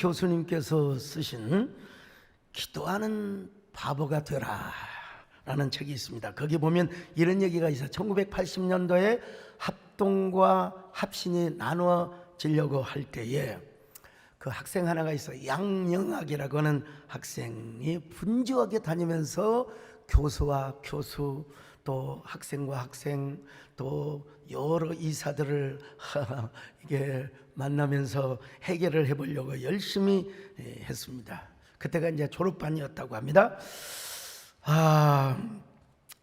교수님께서 쓰신 기도하는 바보가 되라 라는 책이 있습니다. 거기 보면 이런 얘기가 있어요. 1980년도에 합동과 합신이 나누어지려고 할 때에 그 학생 하나가 있어요. 양영학이라고 하는 학생이 분주하게 다니면서 교수와 교수, 또 학생과 학생, 또 여러 이사들을 이게 만나면서 해결을 해보려고 열심히 했습니다. 그때가 이제 졸업반이었다고 합니다.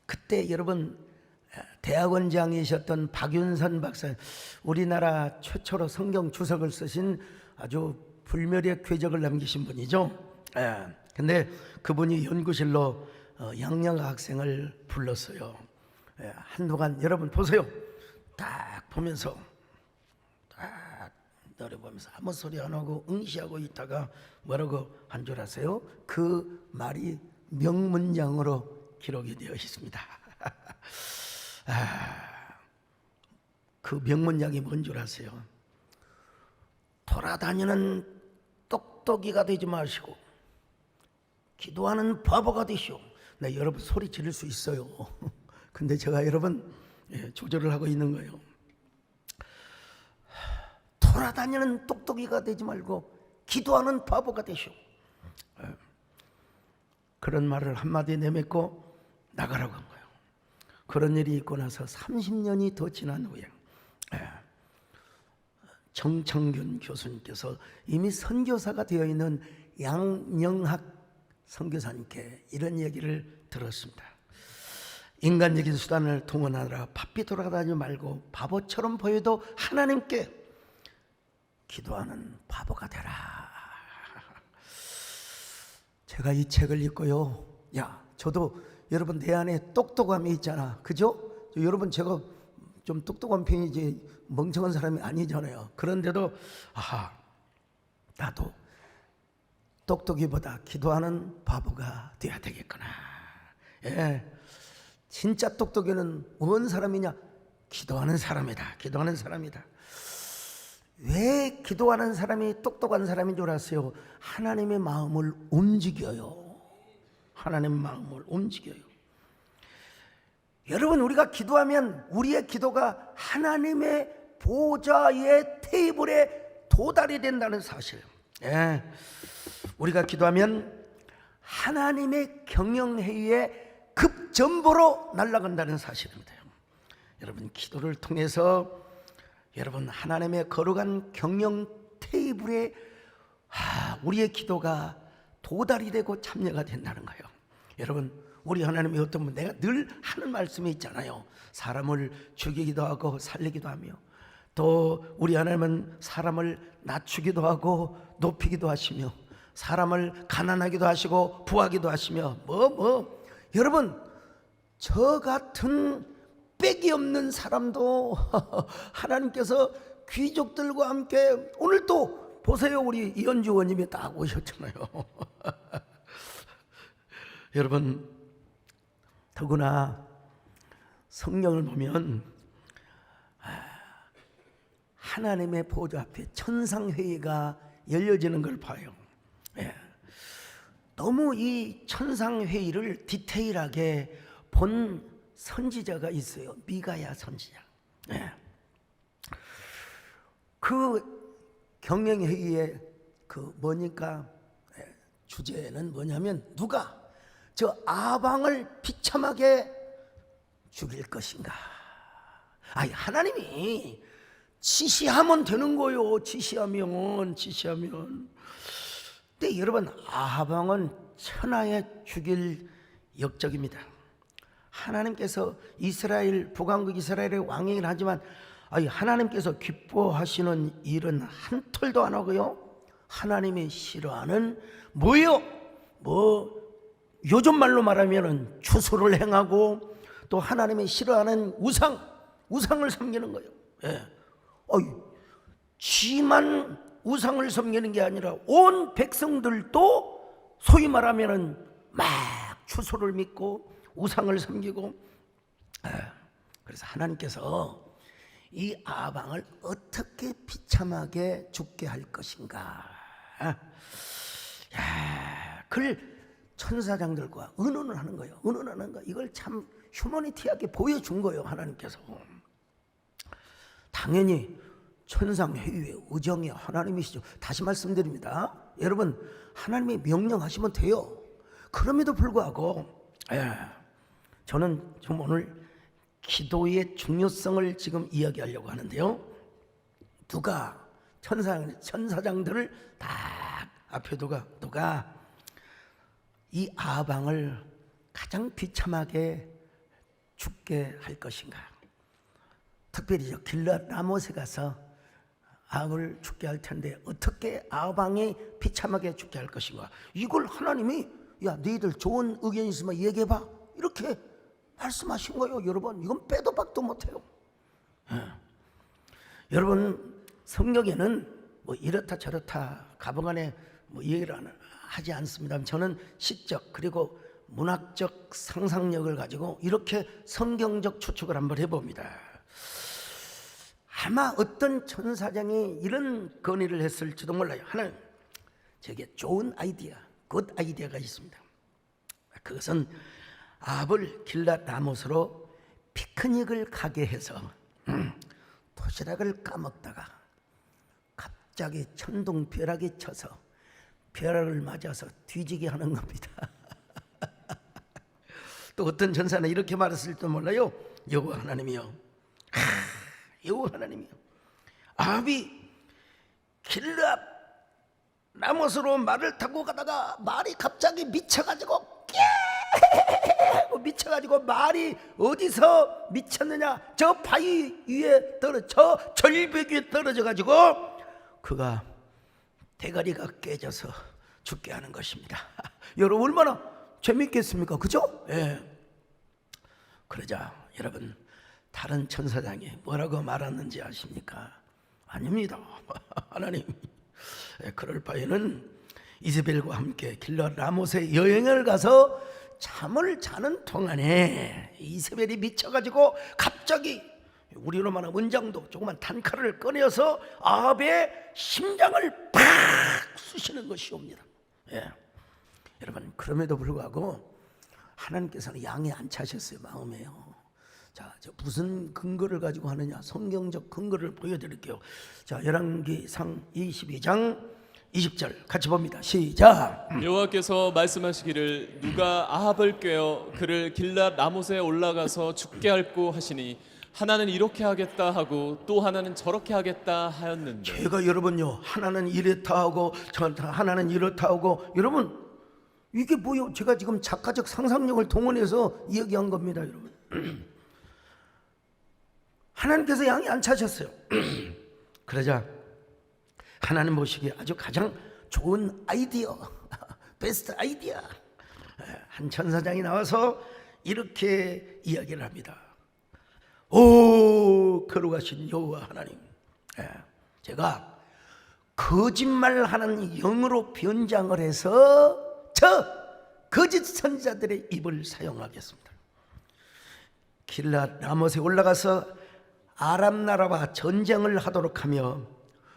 그때 여러분 대학원장이셨던 박윤선 박사, 우리나라 최초로 성경 주석을 쓰신 아주 불멸의 궤적을 남기신 분이죠. 근데 그분이 연구실로 양영 학생을 불렀어요. 한동안 여러분 보세요. 딱 보면서 딱 노려보면서 아무 소리 안 하고 응시하고 있다가 뭐라고 한 줄 아세요? 그 말이 명문장으로 기록이 되어 있습니다. 그 명문장이 뭔 줄 아세요? 돌아다니는 똑똑이가 되지 마시고 기도하는 바보가 되시오. 네, 여러분 소리 지를 수 있어요. 근데 제가 여러분 조절을 하고 있는 거예요. 돌아다니는 똑똑이가 되지 말고 기도하는 바보가 되시오. 그런 말을 한마디 내뱉고 나가라고 한 거예요. 그런 일이 있고 나서 30년이 더 지난 후에 정창균 교수님께서 이미 선교사가 되어 있는 양영학 선교사님께 이런 얘기를 들었습니다. 인간적인 수단을 동원하느라 바삐 돌아다니지 말고 바보처럼 보여도 하나님께 기도하는 바보가 되라. 제가 이 책을 읽고요, 저도 여러분 내 안에 똑똑함이 있잖아, 그죠? 여러분 제가 좀 똑똑한 편이지 멍청한 사람이 아니잖아요. 그런데도 나도 똑똑이보다 기도하는 바보가 돼야 되겠구나. 진짜 똑똑이는 뭔 사람이냐? 기도하는 사람이다. 기도하는 사람이다. 왜 기도하는 사람이 똑똑한 사람인 줄 아세요? 하나님의 마음을 움직여요. 하나님의 마음을 움직여요. 여러분, 우리가 기도하면 우리의 기도가 하나님의 보좌의 테이블에 도달이 된다는 사실. 우리가 기도하면 하나님의 경영회의에 급전보로 날아간다는 사실입니다. 여러분, 기도를 통해서 여러분 하나님의 거룩한 경영 테이블에 우리의 기도가 도달이 되고 참여가 된다는 거예요. 여러분, 우리 하나님이 어떤 분, 내가 늘 하는 말씀이 있잖아요. 사람을 죽이기도 하고 살리기도 하며, 또 우리 하나님은 사람을 낮추기도 하고 높이기도 하시며, 사람을 가난하기도 하시고 부하기도 하시며, 여러분, 저 같은 빽이 없는 사람도 하나님께서 귀족들과 함께, 오늘 또 보세요, 우리 이현주 원님이 딱 오셨잖아요. 여러분, 더구나 성경을 보면 하나님의 보좌 앞에 천상회의가 열려지는 걸 봐요. 너무 이 천상회의를 디테일하게 본 선지자가 있어요. 미가야 선지자. 그 경영회의의 그 뭐니까 주제는 뭐냐면, 누가 저 아방을 비참하게 죽일 것인가. 하나님이 지시하면 되는 거요. 지시하면. 근데 여러분, 아방은 천하에 죽일 역적입니다. 하나님께서 이스라엘, 북왕국 이스라엘의 왕이긴 하지만 하나님께서 기뻐하시는 일은 한 털도 안 하고요, 하나님이 싫어하는 요즘 말로 말하면 추수를 행하고, 또 하나님이 싫어하는 우상을 섬기는 거예요. 지만 우상을 섬기는 게 아니라 온 백성들도 소위 말하면 막 추수를 믿고 우상을 섬기고. 그래서 하나님께서 이 아방을 어떻게 비참하게 죽게 할 것인가 야, 그걸 천사장들과 의논을 하는 거예요. 의논하는 거. 이걸 참 휴머니티하게 보여준 거예요, 하나님께서. 당연히 천상회의의 의정이 하나님이시죠. 다시 말씀드립니다. 여러분, 하나님이 명령하시면 돼요. 그럼에도 불구하고 저는 좀 오늘 기도의 중요성을 지금 이야기하려고 하는데요. 누가 천사장들을 다 앞에 누가 이 아방을 가장 비참하게 죽게 할 것인가? 특별히 길랏 라못에 가서 아합을 죽게 할 텐데 어떻게 아방이 비참하게 죽게 할 것인가? 이걸 하나님이 야 너희들 좋은 의견 있으면 얘기해봐 이렇게 말씀하신 거예요. 여러분, 이건 빼도 박도 못해요. 여러분, 성경에는 뭐 이렇다 저렇다 가방안에 뭐 얘기를 하지 않습니다. 저는 시적 그리고 문학적 상상력을 가지고 이렇게 성경적 추측을 한번 해봅니다. 아마 어떤 천사장이 이런 건의를 했을지도 몰라요. 하나님, 제게 좋은 아이디어, 굿 아이디어가 있습니다. 그것은 아합을 길랏 라못으로 피크닉을 가게 해서 도시락을 까먹다가 갑자기 천둥벼락이 쳐서 벼락을 맞아서 뒤지게 하는 겁니다. 또 어떤 전사는 이렇게 말했을지도 몰라요. 여호와 하나님이요, 여호와 하나님이요, 아합이 길랏 라못으로 말을 타고 가다가 말이 갑자기 미쳐가지고 미쳐가지고 말이 어디서 미쳤느냐, 저 바위 위에 저 절벽 위에 떨어져가지고 그가 대가리가 깨져서 죽게 하는 것입니다. 여러분, 얼마나 재밌겠습니까? 그죠? 예. 그러자 여러분, 다른 천사장이 뭐라고 말했는지 아십니까? 아닙니다. 하나님, 그럴 바에는 이세벨과 함께 길랏 라못에 여행을 가서 잠을 자는 동안에 이세벨이 미쳐가지고 갑자기 우리로 말하면 은장도 조그만 단칼을 꺼내어서 아합의 심장을 팍 쑤시는 것이옵니다. 예. 여러분, 그럼에도 불구하고 하나님께서는 양에 안 차셨어요. 마음에요. 자, 무슨 근거를 가지고 하느냐, 성경적 근거를 보여드릴게요. 자, 열왕기상 22장 20절 같이 봅니다. 시작. 여호와께서 말씀하시기를 누가 아합을 꾀어 그를 길랏 라못에 올라가서 죽게 할고 하시니 하나는 이렇게 하겠다 하고 또 하나는 저렇게 하겠다 하였는데, 제가 여러분요, 하나는 이렇다 하고 하나는 이렇다 하고, 여러분 이게 뭐요? 제가 지금 작가적 상상력을 동원해서 이야기한 겁니다. 여러분, 하나님께서 양이 안 차셨어요. 그러자 하나님 보시기에 아주 가장 좋은 아이디어, 베스트 아이디어, 한 천사장이 나와서 이렇게 이야기를 합니다. 오, 거룩하신 여호와 하나님, 제가 거짓말하는 영으로 변장을 해서 저 거짓 선지자들의 입을 사용하겠습니다. 길랏 라못에 올라가서 아람 나라와 전쟁을 하도록 하며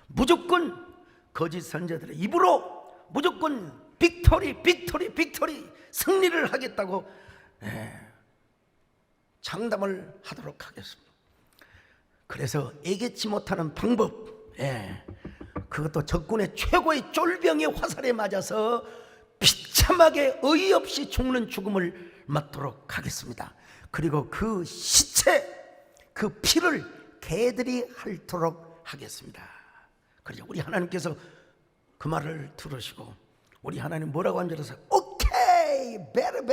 무조건 거짓 선지자들의 입으로 무조건 빅토리 승리를 하겠다고 장담을 하도록 하겠습니다. 그래서 예기치 못하는 방법, 그것도 적군의 최고의 쫄병의 화살에 맞아서 비참하게 어이없이 죽는 죽음을 맞도록 하겠습니다. 그리고 그 시체, 그 피를 개들이 핥도록 하겠습니다. 그래서 우리 하나님께서 그 말을 들으시고 우리 하나님 뭐라고 한 줄 아세요? 오케이, very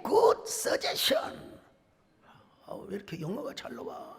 good suggestion. 왜 이렇게 영어가 잘 나와?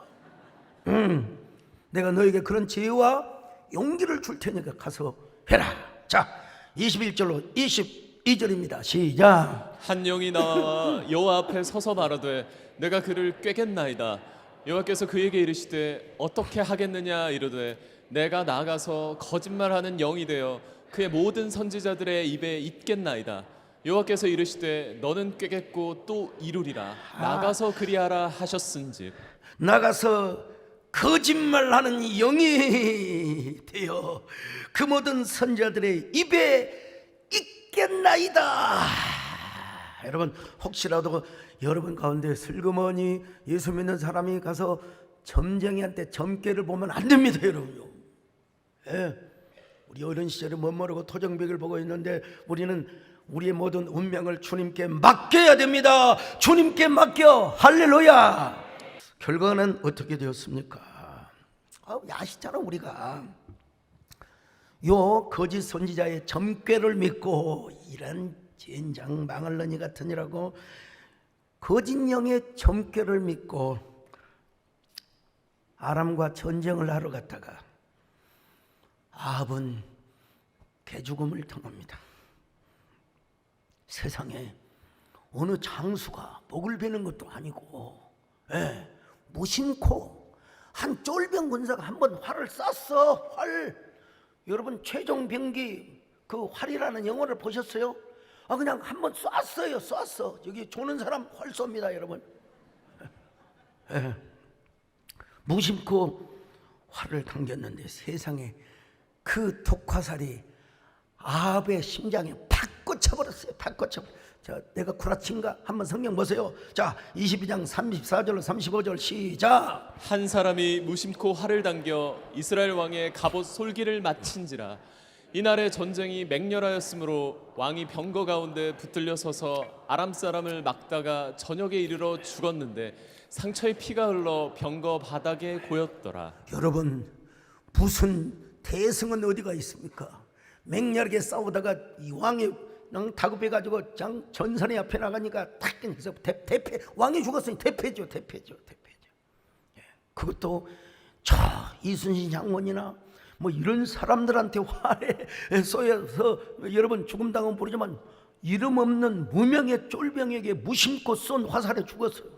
내가 너에게 그런 지혜와 용기를 줄 테니까 가서 해라. 자, 21절로 22절입니다. 시작. 한 영이 나와 여호와 앞에 서서 말하되 내가 그를 꾀겠나이다. 여호와께서 그에게 이르시되 어떻게 하겠느냐 이르되 내가 나가서 거짓말하는 영이 되어 그의 모든 선지자들의 입에 있겠나이다. 여호와께서 이르시되 너는 꾀겠고 또 이루리라. 나가서 그리하라 하셨은즉. 나가서 거짓말하는 영이 되어 그 모든 선자들의 입에 있겠나이다. 여러분, 혹시라도 여러분 가운데 슬그머니 예수 믿는 사람이 가서 점쟁이한테 점괘를 보면 안 됩니다, 여러분요. 예. 우리 어린 시절에 멋모르고 토정벽을 보고 있는데 우리는 우리의 모든 운명을 주님께 맡겨야 됩니다. 주님께 맡겨. 할렐루야. 결과는 어떻게 되었습니까? 아시잖아, 우리가 요 거짓 선지자의 점괘를 믿고 이런 젠장 망할러니 같으니라고 거짓 영의 점괘를 믿고 아람과 전쟁을 하러 갔다가 아합은 개죽음을 당합니다. 세상에 어느 장수가 목을 베는 것도 아니고, 무심코 한 쫄병 군사가 한번 활을 쐈어. 활. 여러분, 최종병기 그 활이라는 영화를 보셨어요? 그냥 한번 쐈어요. 쐈어. 여기 조는 사람 활 쏩니다, 여러분. 무심코 활을 당겼는데 세상에 그 독화살이 아합의 심장에 팍 꽂혀버렸어요. 팍 꽂혀버렸어요. 자, 내가 구라친가? 한번 성경 보세요. 자, 22장 34절 35절 시작. 한 사람이 무심코 활을 당겨 이스라엘 왕의 갑옷 솔기를 마친지라. 이날의 전쟁이 맹렬하였으므로 왕이 병거 가운데 붙들려 서서 아람 사람을 막다가 저녁에 이르러 죽었는데 상처의 피가 흘러 병거 바닥에 고였더라. 여러분, 무슨 대승은 어디가 있습니까? 맹렬하게 싸우다가 이 왕이 다급해가지고 전선의 앞에 나가니까 탁 해서 대패. 왕이 죽었으니 대패죠. 그것도 저 이순신 장군이나 뭐 이런 사람들한테 화에 쏘여서 여러분 죽음 당은 모르지만 이름 없는 무명의 쫄병에게 무심코 쏜 화살에 죽었어요.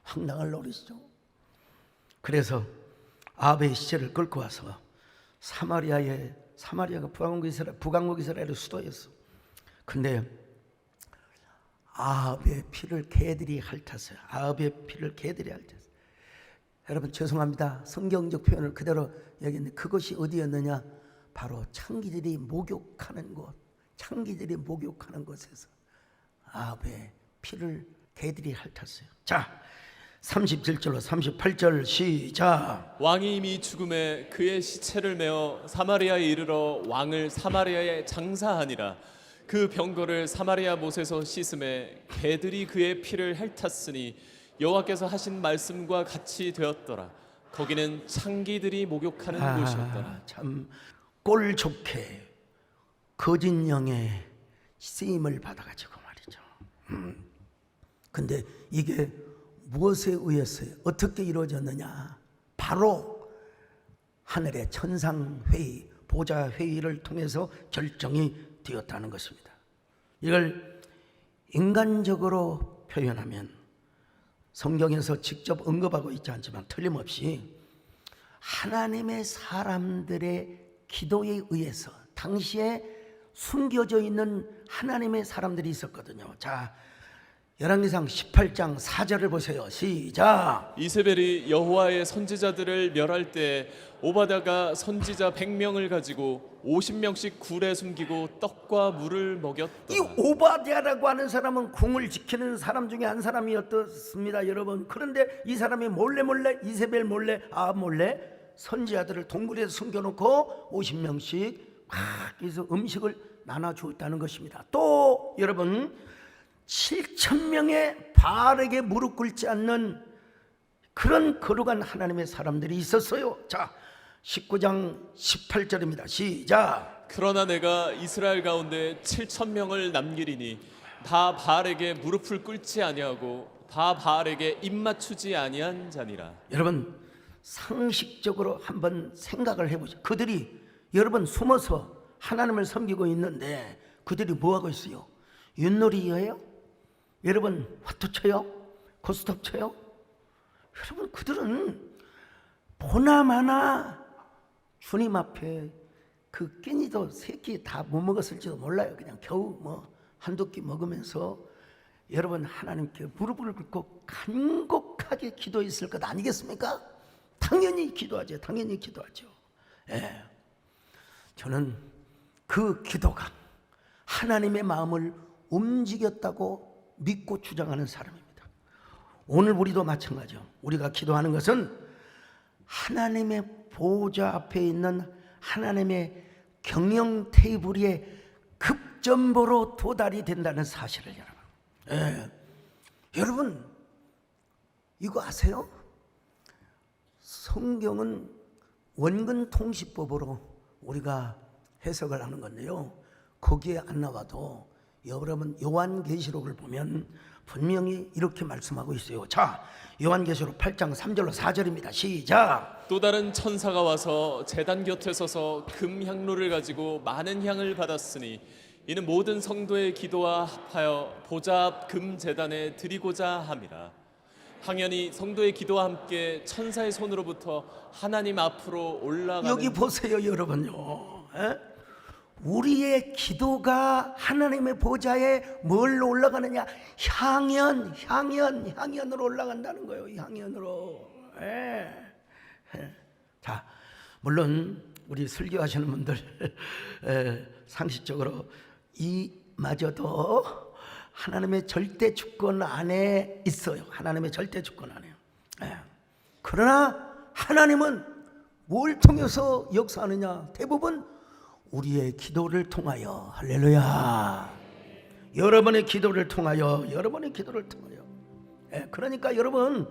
황당할 노릇이죠. 그래서 아합의 시체를 끌고 와서 사마리아가 북왕국 이스라엘의 수도였어. 근데 아합의 피를 개들이 핥았어요. 여러분, 죄송합니다. 성경적 표현을 그대로 여기는데 그것이 어디였느냐? 바로 창기들이 목욕하는 곳에서 아합의 피를 개들이 핥았어요. 자, 37절로 38절 시작. 왕이 이미 죽음에 그의 시체를 메어 사마리아에 이르러 왕을 사마리아에 장사하니라. 그 병거를 사마리아 못에서 씻음에 개들이 그의 피를 핥았으니 여호와께서 하신 말씀과 같이 되었더라. 거기는 창기들이 목욕하는 곳이었더라. 참 꼴 좋게 거짓 영의 쓰임을 받아가지고 말이죠. 근데 이게 무엇에 의했어요? 어떻게 이루어졌느냐? 바로 하늘의 천상회의, 보좌회의를 통해서 결정이 되었다는 것입니다. 이걸 인간적으로 표현하면 성경에서 직접 언급하고 있지 않지만 틀림없이 하나님의 사람들의 기도에 의해서 당시에 숨겨져 있는 하나님의 사람들이 있었거든요. 자, 열왕기상 18장 4절을 보세요. 시작. 이세벨이 여호와의 선지자들을 멸할 때 오바댜가 선지자 100명을 가지고 50명씩 굴에 숨기고 떡과 물을 먹였더라. 이 오바댜라고 하는 사람은 궁을 지키는 사람 중에 한 사람이었습니다, 여러분. 그런데 이 사람이 몰래 이세벨 몰래 아합 몰래 선지자들을 동굴에 숨겨놓고 50명씩 막 해서 음식을 나눠주었다는 것입니다. 또 여러분, 7,000명의 바알에게 무릎 꿇지 않는 그런 거룩한 하나님의 사람들이 있었어요. 자, 19장 18절입니다. 시작. 그러나 내가 이스라엘 가운데 7,000명을 남기리니 다 바알에게 무릎을 꿇지 아니하고 다 바알에게 입맞추지 아니한 자니라. 여러분, 상식적으로 한번 생각을 해보죠. 그들이 여러분 숨어서 하나님을 섬기고 있는데 그들이 뭐하고 있어요? 윷놀이예요? 여러분 화투 쳐요? 고스톱 쳐요? 여러분, 그들은 보나마나 주님 앞에 그 깻잎도 3끼 다 못 먹었을지도 몰라요. 그냥 겨우 한두 끼 먹으면서 여러분 하나님께 무릎을 꿇고 간곡한 정직하게 기도했을 것 아니겠습니까? 당연히 기도하죠. 당연히 기도하죠. 예. 저는 그 기도가 하나님의 마음을 움직였다고 믿고 주장하는 사람입니다. 오늘 우리도 마찬가지요. 우리가 기도하는 것은 하나님의 보좌 앞에 있는 하나님의 경영 테이블 위에 급전보로 도달이 된다는 사실을 여러분 이거 아세요? 성경은 원근 통시법으로 우리가 해석을 하는 건데요, 거기에 안 나와도 여러분 요한계시록을 보면 분명히 이렇게 말씀하고 있어요. 자, 요한계시록 8장 3절로 4절입니다. 시작. 또 다른 천사가 와서 제단 곁에 서서 금 향로를 가지고 많은 향을 받았으니 이는 모든 성도의 기도와 합하여 보좌 앞 금 제단에 드리고자 함이라. 항연히 성도의 기도와 함께 천사의 손으로부터 하나님 앞으로 올라가는. 여기 보세요 여러분요. 우리의 기도가 하나님의 보좌에 뭘로 올라가느냐? 향연으로 올라간다는 거예요. 향연으로. 자, 물론 우리 설교하시는 분들 상식적으로 이마저도 하나님의 절대 주권 안에 있어요. 하나님의 절대 주권 안에요. 그러나 하나님은 뭘 통해서 역사하느냐? 대부분 우리의 기도를 통하여. 할렐루야. 여러분의 기도를 통하여. 그러니까 여러분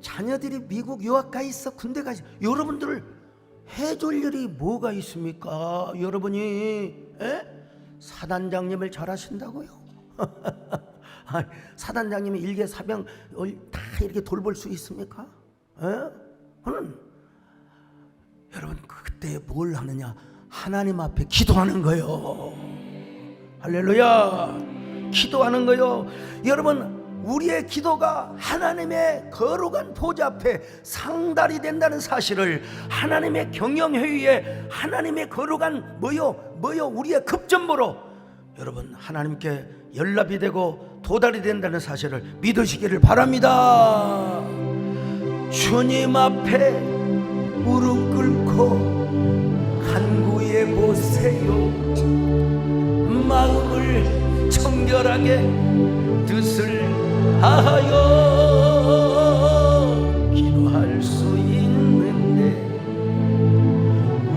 자녀들이 미국 유학 가 있어, 군대 가 있어, 여러분들 해줄 일이 뭐가 있습니까? 여러분이 사단장님을 잘 하신다고요? 사단장님이 일개 사병 다 이렇게 돌볼 수 있습니까? 저는 여러분 그때 뭘 하느냐? 하나님 앞에 기도하는 거요. 할렐루야. 기도하는 거요. 여러분 우리의 기도가 하나님의 거룩한 보좌 앞에 상달이 된다는 사실을 하나님의 경영회의에 하나님의 거룩한 우리의 급전보로 여러분 하나님께 연락이 되고 도달이 된다는 사실을 믿으시기를 바랍니다. 주님 앞에 무릎 꿇고 간구해 보세요. 마음을 청결하게 뜻을 하여 기도할 수 있는데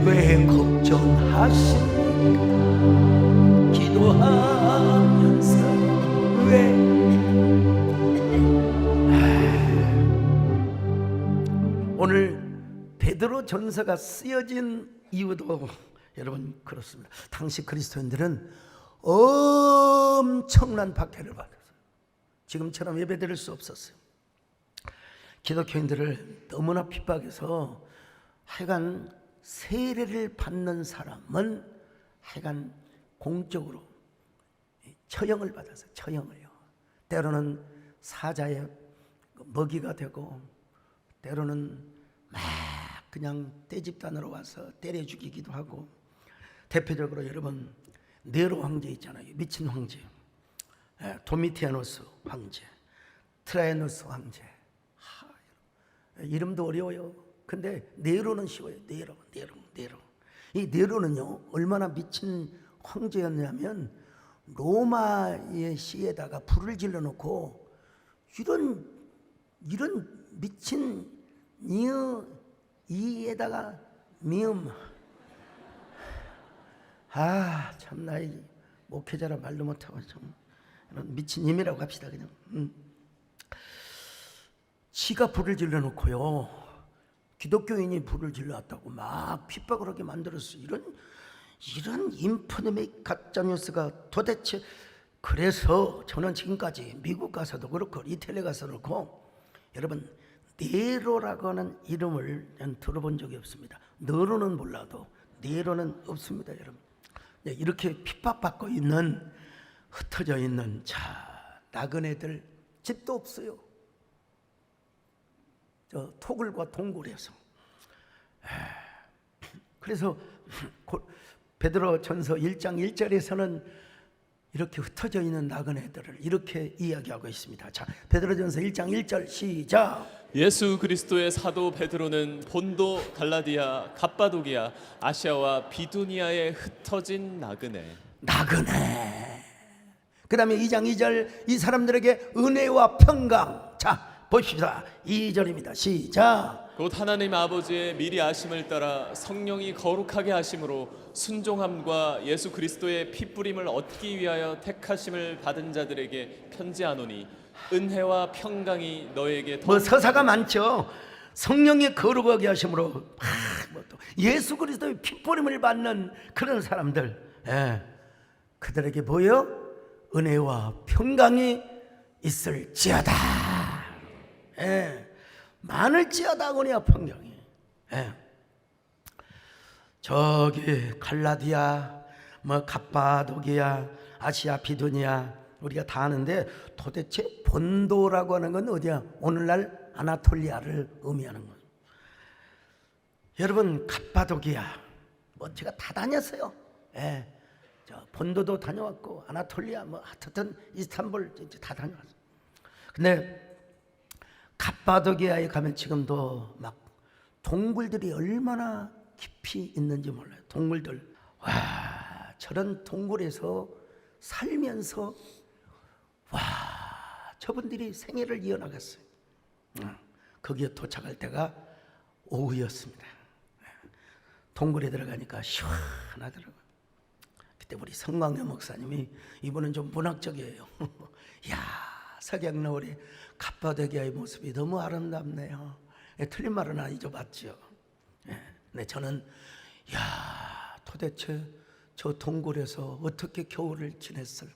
왜 걱정하십니까? 기도하면서 왜 오늘 베드로 전서가 쓰여진 이유도 여러분 그렇습니다. 당시 그리스도인들은 엄청난 박해를 받았어요. 지금처럼 예배드릴 수 없었어요. 기독교인들을 너무나 핍박해서 하여간 세례를 받는 사람은 하여간 공적으로 처형을 받았어요. 처형을요. 때로는 사자의 먹이가 되고 때로는 막 그냥 떼집단으로 와서 때려 죽이기도 하고, 대표적으로 여러분 네로 황제 있잖아요. 미친 황제, 도미티아누스 황제, 트라이누스 황제. 이름도 어려워요. 근데 네로는 쉬워요. 네로. 이 네로는요 얼마나 미친 황제였냐면 로마의 시에다가 불을 질러놓고 이런 미친 이에다가 미음. 참나 이 목회자라 말도 못하고 좀 미친 님이라고 합시다 그냥. 지가 불을 질러놓고요 기독교인이 불을 질러왔다고 막 핍박을 하게 만들었어. 이런 인포데믹 가짜뉴스가 도대체. 그래서 저는 지금까지 미국 가서도 그렇고 이태리 가서도 그렇고 여러분 네로라고 하는 이름을 난 들어본 적이 없습니다. 너로는 몰라도 네로는 없습니다. 여러분 이렇게 핍박받고 있는, 흩어져 있는 나그네들 집도 없어요. 저 토굴과 동굴에서. 그래서 베드로 전서 1장 1절에서는 이렇게 흩어져 있는 나그네들을 이렇게 이야기하고 있습니다. 자, 베드로전서 1장 1절 시작. 예수 그리스도의 사도 베드로는 본도, 갈라디아, 갑바도기아, 아시아와 비두니아에 흩어진 나그네. 그 다음에 2장 2절 이 사람들에게 은혜와 평강. 자, 보십시다. 2절입니다. 시작. 곧 하나님 아버지의 미리 아심을 따라 성령이 거룩하게 하심으로 순종함과 예수 그리스도의 피뿌림을 얻기 위하여 택하심을 받은 자들에게 편지하노니 은혜와 평강이 너에게 뭐 서사가 많죠. 성령의 거룩하게 하심으로 또 예수 그리스도의 핏부림을 받는 그런 사람들, 그들에게 보여 은혜와 평강이 있을지어다. 많을지어다 은혜와 평강이. 저기 갈라디아, 뭐 갑바도기아, 아시아, 비두니아 우리가 다 아는데 도대체 본도라고 하는 건 어디야? 오늘날 아나톨리아를 의미하는 거예요. 여러분 갑바도기아 뭐 제가 다 다녔어요. 저 본도도 다녀왔고 아나톨리아 뭐 하여튼 이스탄불 다 다녀왔어요. 근데 갑바도기아에 가면 지금도 막 동굴들이 얼마나 깊이 있는지 몰라요. 동굴들. 와, 저런 동굴에서 살면서 와, 저분들이 생애를 이어나갔어요. 거기에 도착할 때가 오후였습니다. 동굴에 들어가니까 시원하더라고요. 그때 우리 성광래 목사님이, 이분은 좀 문학적이에요. 야, 석양노을이 갑바도기아의 모습이 너무 아름답네요. 틀린 말은 아니죠, 맞죠? 근데 저는 야, 도대체 저 동굴에서 어떻게 겨울을 지냈을까?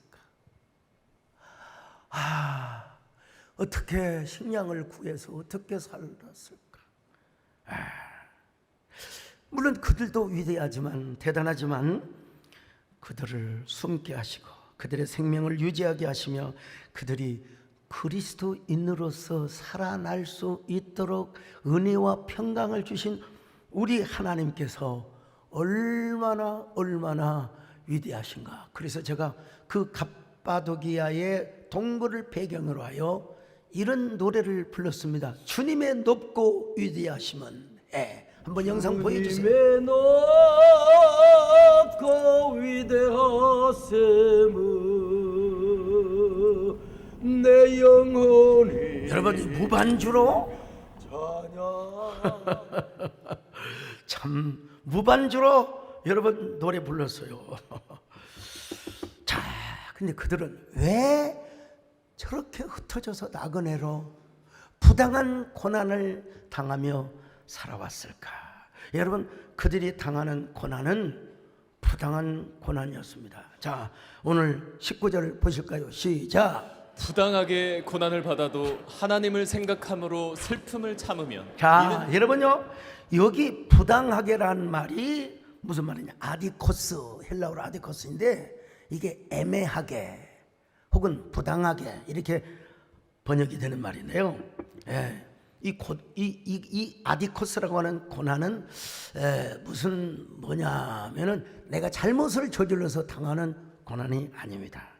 어떻게 식량을 구해서 어떻게 살았을까? 물론 그들도 위대하지만 대단하지만 그들을 숨게 하시고 그들의 생명을 유지하게 하시며 그들이 그리스도인으로서 살아날 수 있도록 은혜와 평강을 주신 우리 하나님께서 얼마나 위대하신가. 그래서 제가 그 갑바도기아의 동굴을 배경으로 하여 이런 노래를 불렀습니다. 주님의 높고 위대하심은. 한번 영상 보여주세요. 주님의 높고 위대하심은 내 영혼이 여러분 이 무반주로 찬양. 참 무반주로 여러분 노래 불렀어요. 자, 근데 그들은 왜 저렇게 흩어져서 나그네로 부당한 고난을 당하며 살아왔을까? 여러분 그들이 당하는 고난은 부당한 고난이었습니다. 자, 오늘 19절 보실까요? 시작. 부당하게 고난을 받아도 하나님을 생각함으로 슬픔을 참으면. 자, 여러분요, 여기 부당하게란 말이 무슨 말이냐? 아디코스, 헬라어로 아디코스인데 이게 애매하게 혹은 부당하게 이렇게 번역이 되는 말인데요. 이 아디코스라고 하는 고난은 무슨 뭐냐면은 내가 잘못을 저질러서 당하는 고난이 아닙니다.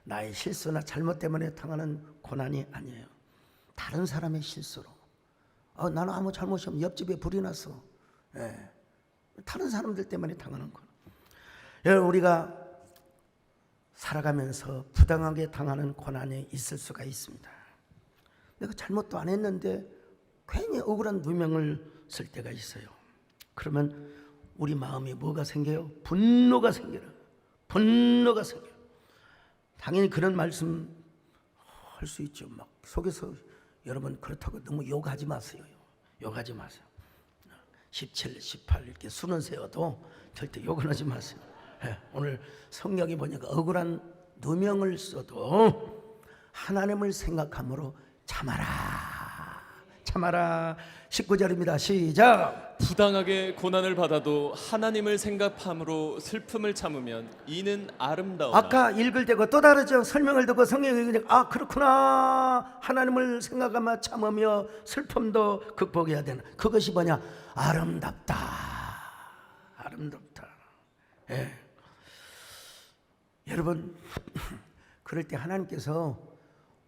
나의 실수나 잘못 때문에 당하는 고난이 아니에요. 다른 사람의 실수로. 나는 아무 잘못이 없는 옆집에 불이 났어. 다른 사람들 때문에 당하는 거. 여러분 우리가 살아가면서 부당하게 당하는 고난이 있을 수가 있습니다. 내가 잘못도 안 했는데 괜히 억울한 누명을 쓸 때가 있어요. 그러면 우리 마음에 뭐가 생겨요? 분노가 생겨요. 분노가 생겨요. 당연히 그런 말씀 할 수 있죠. 막 속에서 여러분 그렇다고 너무 욕하지 마세요. 욕하지 마세요. 17, 18 이렇게 수는 세워도 절대 욕을 하지 마세요. 오늘 성경에 보니까 억울한 누명을 써도 하나님을 생각함으로 참아라. 19절입니다. 시작. 부당하게 고난을 받아도 하나님을 생각함으로 슬픔을 참으면 이는 아름다우나. 아까 읽을 때가 또 다르죠. 설명을 듣고 성경을 읽으니까 그렇구나. 하나님을 생각하며 참으며 슬픔도 극복해야 되는 그것이 뭐냐? 아름답다. 여러분, 그럴 때 하나님께서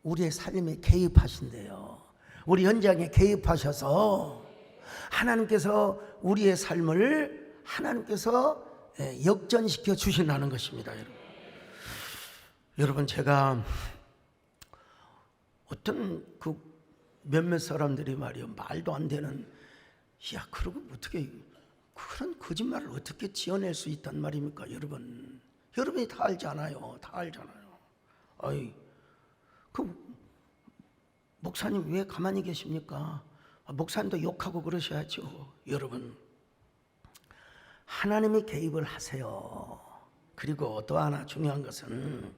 우리의 삶에 개입하신대요. 우리 현장에 개입하셔서 하나님께서 우리의 삶을 하나님께서 역전시켜 주신다는 것입니다. 여러분, 제가 어떤 그 몇몇 사람들이 말이요, 말도 안 되는, 야, 그러고 어떻게 그런 거짓말을 어떻게 지어낼 수 있단 말입니까? 여러분이 다 알잖아요. 다 알잖아요. 아이, 그 목사님 왜 가만히 계십니까? 목사님도 욕하고 그러셔야죠. 여러분, 하나님이 개입을 하세요. 그리고 또 하나 중요한 것은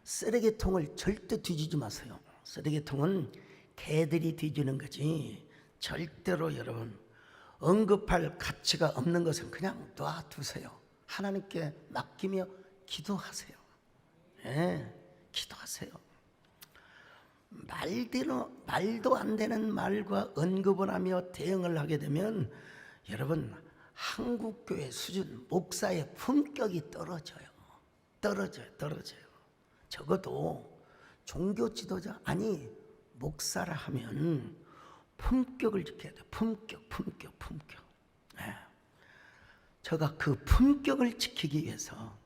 쓰레기통을 절대 뒤지지 마세요. 쓰레기통은 개들이 뒤지는 거지 절대로 여러분 언급할 가치가 없는 것은 그냥 놔두세요. 하나님께 맡기며 기도하세요. 예, 기도하세요. 말도 안 되는 말과 언급을 하며 대응을 하게 되면 여러분 한국교회 수준 목사의 품격이 떨어져요. 적어도 종교 지도자 아니 목사라 하면 품격을 지켜야 돼요. 품격. 네. 제가 그 품격을 지키기 위해서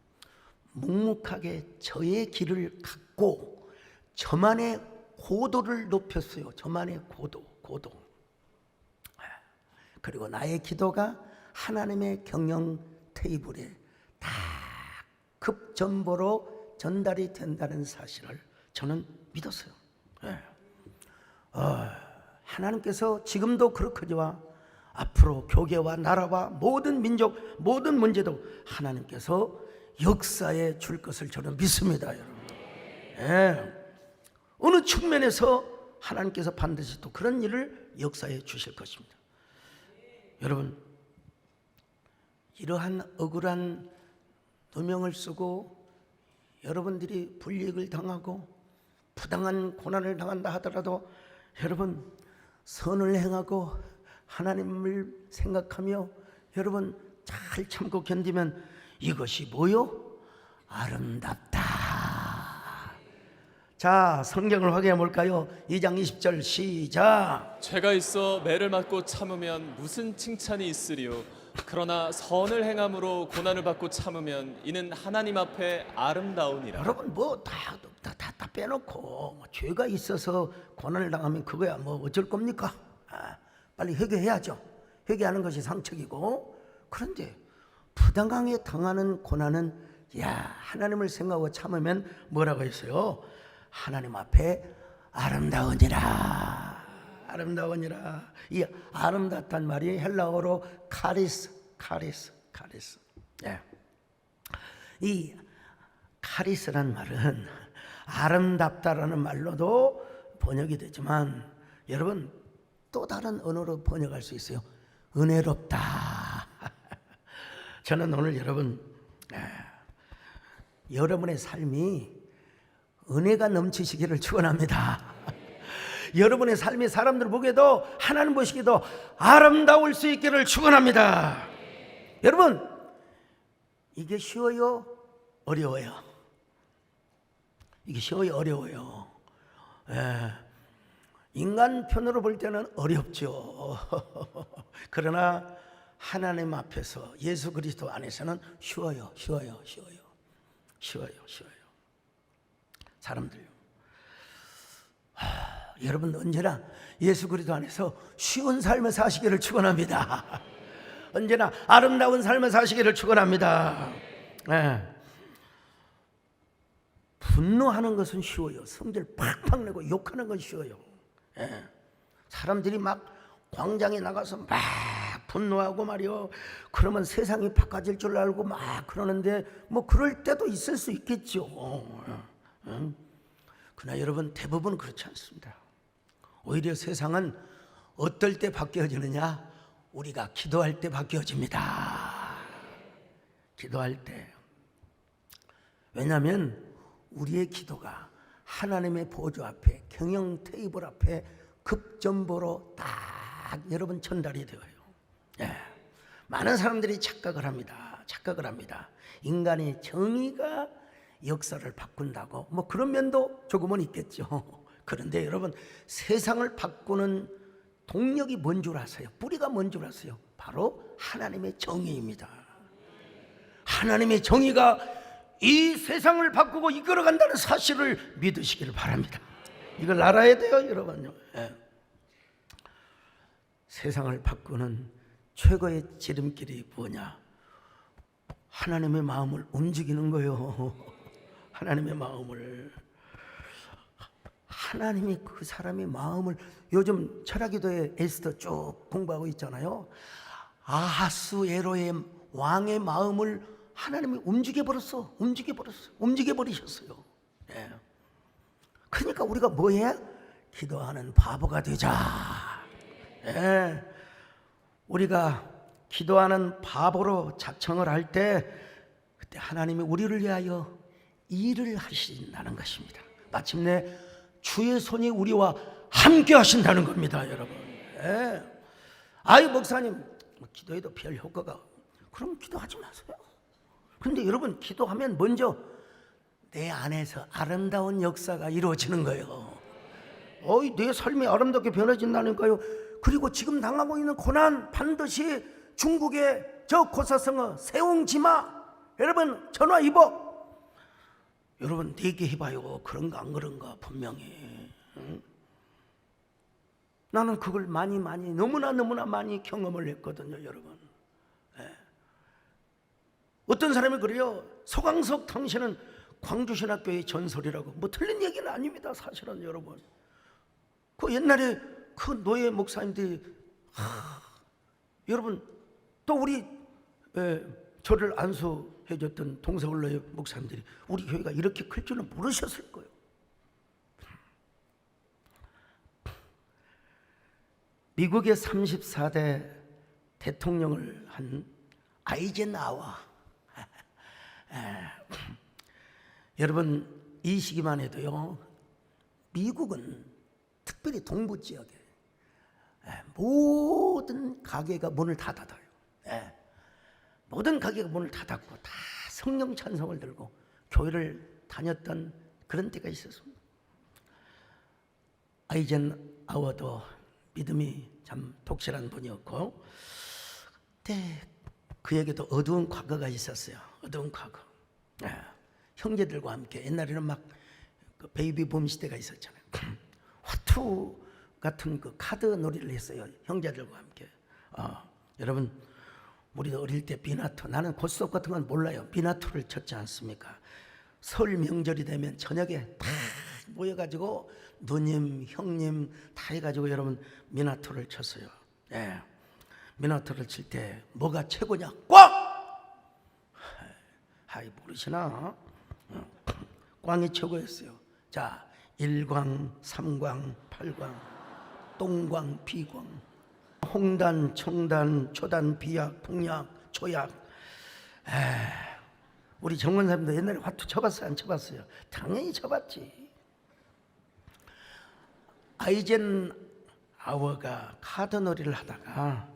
묵묵하게 저의 길을 갖고 저만의 고도를 높였어요. 저만의 고도. 그리고 나의 기도가 하나님의 경영 테이블에 다 급전보로 전달이 된다는 사실을 저는 믿었어요. 하나님께서 지금도 그렇거니와 앞으로 교계와 나라와 모든 민족 모든 문제도 하나님께서 역사에 줄 것을 저는 믿습니다. 여러분. 어느 측면에서 하나님께서 반드시 또 그런 일을 역사에 주실 것입니다. 여러분, 이러한 억울한 누명을 쓰고 여러분들이 불이익을 당하고 부당한 고난을 당한다 하더라도 여러분 선을 행하고 하나님을 생각하며 여러분 잘 참고 견디면 이것이 뭐요? 아름답다. 자, 성경을 확인해 볼까요? 2장 20절 시작. 죄가 있어 매를 맞고 참으면 무슨 칭찬이 있으리요? 그러나 선을 행함으로 고난을 받고 참으면 이는 하나님 앞에 아름다우니라. 여러분 뭐 다 빼놓고 뭐 죄가 있어서 고난을 당하면 그거야 뭐 어쩔 겁니까? 빨리 회개해야죠. 회개하는 것이 상책이고. 그런데 부당하게 당하는 고난은 야 하나님을 생각하고 참으면 뭐라고 했어요? 하나님 앞에 아름다우니라. 이 아름답단 말이 헬라어로 카리스. 예. 이 카리스란 말은 아름답다라는 말로도 번역이 되지만 여러분 또 다른 언어로 번역할 수 있어요. 은혜롭다. 저는 오늘 여러분의 삶이 은혜가 넘치시기를 축원합니다. 여러분의 삶이 사람들 보기에도 하나님 보시기에도 아름다울 수 있기를 축원합니다. 여러분 이게 쉬워요? 어려워요? 이게 쉬워요? 어려워요? 인간 편으로 볼 때는 어렵죠. 그러나 하나님 앞에서 예수 그리스도 안에서는 쉬워요. 사람들요. 여러분 언제나 예수 그리스도 안에서 쉬운 삶을 사시기를 축원합니다. 언제나 아름다운 삶을 사시기를 축원합니다. 분노하는 것은 쉬워요. 성질 팍팍 내고 욕하는 건 쉬워요. 사람들이 막 광장에 나가서 막 분노하고 말이요. 그러면 세상이 바꿔질 줄 알고 막 그러는데 뭐 그럴 때도 있을 수 있겠죠. 그러나 여러분 대부분 그렇지 않습니다. 오히려 세상은 어떨 때 바뀌어지느냐? 우리가 기도할 때 바뀌어집니다. 기도할 때. 왜냐하면 우리의 기도가 하나님의 보좌 앞에 경영 테이블 앞에 급전보로 딱 여러분 전달이 되어요. 많은 사람들이 착각을 합니다. 인간의 정의가 역사를 바꾼다고 뭐 그런 면도 조금은 있겠죠. 그런데 여러분, 세상을 바꾸는 동력이 뭔 줄 아세요? 뿌리가 뭔 줄 아세요? 바로 하나님의 정의입니다. 하나님의 정의가 이 세상을 바꾸고 이끌어간다는 사실을 믿으시기를 바랍니다. 이걸 알아야 돼요, 여러분요. 예. 세상을 바꾸는 최고의 지름길이 뭐냐? 하나님의 마음을 움직이는 거예요. 하나님의 마음을. 하나님이 그 사람의 마음을, 요즘 철학기도에 에스더 쭉 공부하고 있잖아요. 아하스에로의 왕의 마음을 하나님이 움직여버리셨어요. 예. 그러니까 우리가 뭐해? 기도하는 바보가 되자. 예. 우리가 기도하는 바보로 자청을 할 때, 그때 하나님이 우리를 위하여 일을 하신다는 것입니다. 마침내 주의 손이 우리와 함께 하신다는 겁니다, 여러분. 예. 아유, 목사님, 기도해도 별 효과가, 그럼 기도하지 마세요. 그런데 여러분, 기도하면 먼저 내 안에서 아름다운 역사가 이루어지는 거예요. 내 삶이 아름답게 변해진다니까요. 그리고 지금 당하고 있는 고난, 반드시 중국의 저 고사성어 세웅지마, 여러분 전화 입어. 여러분 얘기해봐요. 그런가 안 그런가. 분명히 나는 그걸 많이 너무나 많이 경험을 했거든요, 여러분. 예. 어떤 사람이 그래요. 소강석 당신은 광주신학교의 전설이라고. 뭐 틀린 얘기는 아닙니다, 사실은. 여러분, 그 옛날에 그 노예 목사님들이 여러분, 또 우리 저를 안수해줬던 동서울로의 목사님들이 우리 교회가 이렇게 클 줄은 모르셨을 거예요. 미국의 34대 대통령을 한 아이젠하워. 여러분, 이 시기만 해도요, 미국은 특별히 동부 지역에 모든 가게가 문을 다 닫아요. 모든 가게가 문을 다 닫고 다 성령 찬송을 들고 교회를 다녔던 그런 때가 있었습니다. 아이젠하워도 믿음이 참 독실한 분이었고, 그때 그에게도 어두운 과거가 있었어요. 어두운 과거. 형제들과 함께, 옛날에는 막 그 베이비붐 시대가 있었잖아요. 화투 같은 그 카드 놀이를 했어요, 형제들과 함께. 여러분, 우리도 어릴 때 비나투, 나는 고스톱 같은 건 몰라요. 비나투를 쳤지 않습니까? 설 명절이 되면 저녁에 다 모여가지고 누님, 형님 다 해가지고 여러분 미나투를 쳤어요. 예. 미나투를 칠 때 뭐가 최고냐? 꽝! 모르시나? 꽝이 최고였어요. 자, 1광, 3광, 8광, 똥광, 비광, 홍단, 청단, 초단, 비약, 풍약, 초약. 우리 정권사님도 옛날에 화투 쳐봤어요? 안 쳐봤어요? 당연히 쳐봤지. 아이젠하워가 카드놀이를 하다가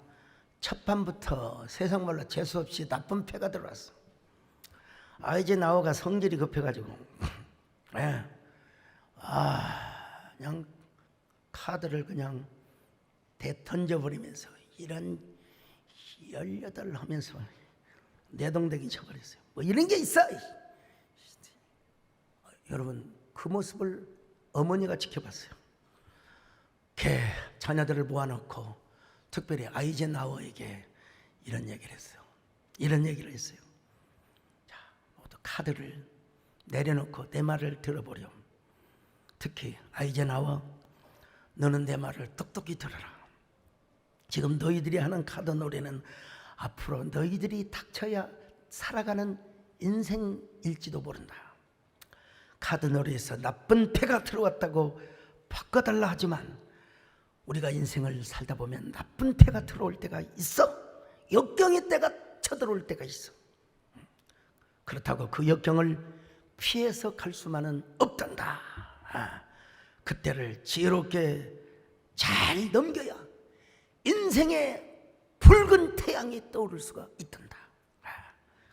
첫 판부터 세상 말로 재수없이 나쁜 패가 들어왔어. 아이젠하워가 성질이 급해가지고 그냥 카드를 그냥 던져버리면서 이런 18 하면서 내동댕이 쳐버렸어요. 뭐 이런 게 있어. 여러분, 그 모습을 어머니가 지켜봤어요. 걔 자녀들을 모아놓고 특별히 아이젠하워에게 이런 얘기를 했어요. 자, 모두 카드를 내려놓고 내 말을 들어보렴. 특히 아이젠하워, 너는 내 말을 똑똑히 들어라. 지금 너희들이 하는 카드 놀이는 앞으로 너희들이 닥쳐야 살아가는 인생일지도 모른다. 카드 놀이에서 나쁜 패가 들어왔다고 바꿔달라 하지만 우리가 인생을 살다 보면 나쁜 패가 들어올 때가 있어. 역경의 때가 쳐들어올 때가 있어. 그렇다고 그 역경을 피해서 갈 수만은 없단다. 그때를 지혜롭게 잘 넘겨야 인생의 붉은 태양이 떠오를 수가 있단다.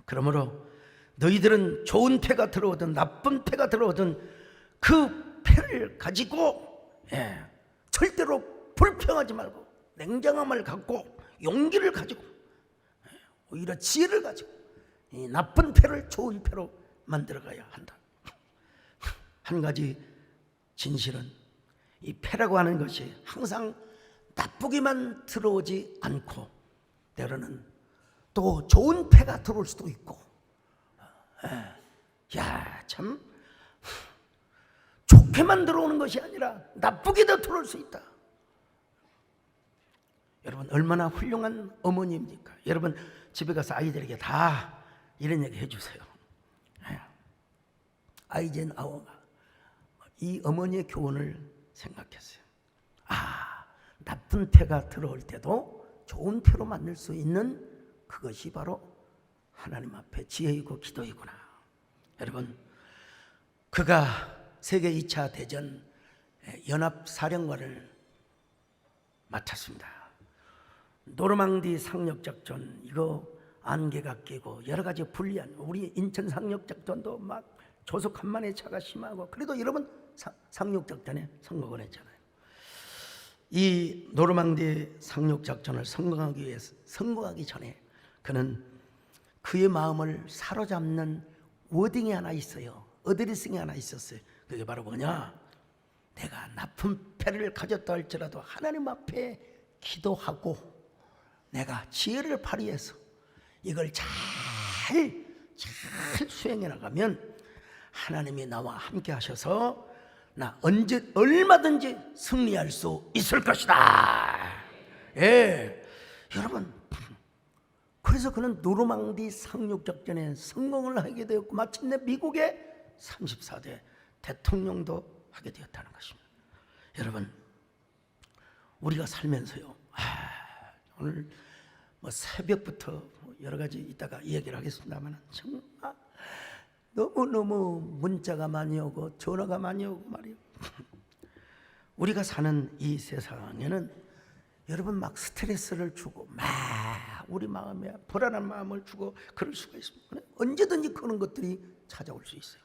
그러므로 너희들은 좋은 패가 들어오든 나쁜 패가 들어오든 그 패를 가지고 절대로 불평하지 말고 냉정함을 갖고 용기를 가지고 오히려 지혜를 가지고 이 나쁜 패를 좋은 패로 만들어가야 한다. 한 가지 진실은 이 패라고 하는 것이 항상 나쁘게만 들어오지 않고 때로는 또 좋은 패가 들어올 수도 있고, 참 좋게만 들어오는 것이 아니라 나쁘게도 들어올 수 있다. 여러분 얼마나 훌륭한 어머니입니까? 여러분 집에 가서 아이들에게 다 이런 얘기 해주세요. 아이젠하워가 이 어머니의 교훈을 생각했어요. 나쁜 패가 들어올 때도 좋은 패로 만들 수 있는 그것이 바로 하나님 앞에 지혜이고 기도이구나. 여러분 그가 세계 2차 대전 연합사령관을 맡았습니다. 노르망디 상륙작전, 이거 안개가 끼고 여러 가지 불리한, 우리 인천 상륙작전도 막 조속 한만의 차가 심하고, 그래도 여러분 상륙작전에 성공을 했잖아요. 이 노르망디 상륙작전을 성공하기 전에 그는 그의 마음을 사로잡는 워딩이 하나 있어요. 어드레싱이 하나 있었어요. 그게 바로 뭐냐? 내가 나쁜 패를 가졌다 할지라도 하나님 앞에 기도하고 내가 지혜를 발휘해서 이걸 잘 수행해 나가면 하나님이 나와 함께 하셔서 나 얼마든지 승리할 수 있을 것이다. 여러분, 그래서 그는 노르망디 상륙작전에 성공을 하게 되었고 마침내 미국의 34대 대통령도 하게 되었다는 것입니다. 여러분, 우리가 살면서요, 오늘 뭐 새벽부터 여러 가지 이따가 이야기를 하겠습니다만 정말 너무너무 문자가 많이 오고 전화가 많이 오고 말이에요. 우리가 사는 이 세상에는 여러분 막 스트레스를 주고 막 우리 마음에 불안한 마음을 주고 그럴 수가 있습니다. 언제든지 그런 것들이 찾아올 수 있어요.